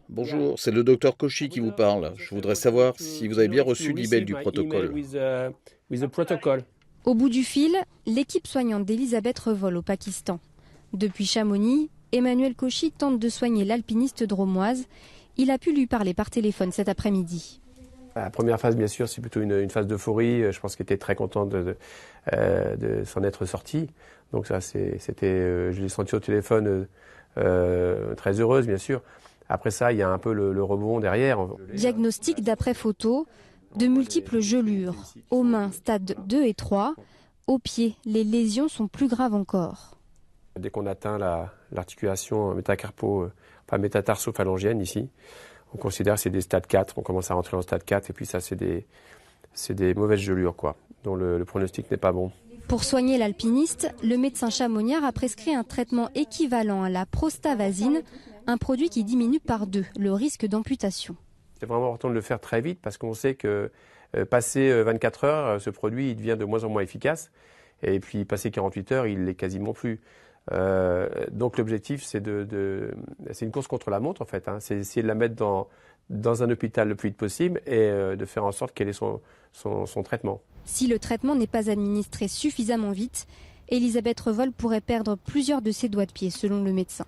Bonjour, c'est le docteur Koshi qui vous parle. Je voudrais savoir si vous avez bien reçu l'email du protocole. Au bout du fil, l'équipe soignante d'Elisabeth revole au Pakistan. Depuis Chamonix, Emmanuel Koshi tente de soigner l'alpiniste drômoise. Il a pu lui parler par téléphone cet après-midi. La première phase, bien sûr, c'est plutôt une phase d'euphorie. Je pense qu'il était très content de s'en être sorti. Donc ça, je l'ai senti au téléphone très heureuse, bien sûr. Après ça, il y a un peu le rebond derrière. Diagnostic d'après photo, de multiples gelures. Aux mains, stade 2 et 3. Aux pieds, les lésions sont plus graves encore. Dès qu'on atteint l'articulation métatarso-phalangienne ici, on considère que c'est des stades 4. On commence à rentrer dans le stade 4 et puis ça, c'est des mauvaises gelures, quoi, dont le pronostic n'est pas bon. Pour soigner l'alpiniste, le médecin chamonniard a prescrit un traitement équivalent à la prostavasine, un produit qui diminue par 2 le risque d'amputation. C'est vraiment important de le faire très vite parce qu'on sait que passé 24 heures, ce produit il devient de moins en moins efficace. Et puis passé 48 heures, il l'est quasiment plus. Donc l'objectif, c'est une course contre la montre en fait. C'est essayer de la mettre dans un hôpital le plus vite possible et de faire en sorte qu'elle ait son traitement. Si le traitement n'est pas administré suffisamment vite, Elisabeth Revol pourrait perdre plusieurs de ses doigts de pied selon le médecin.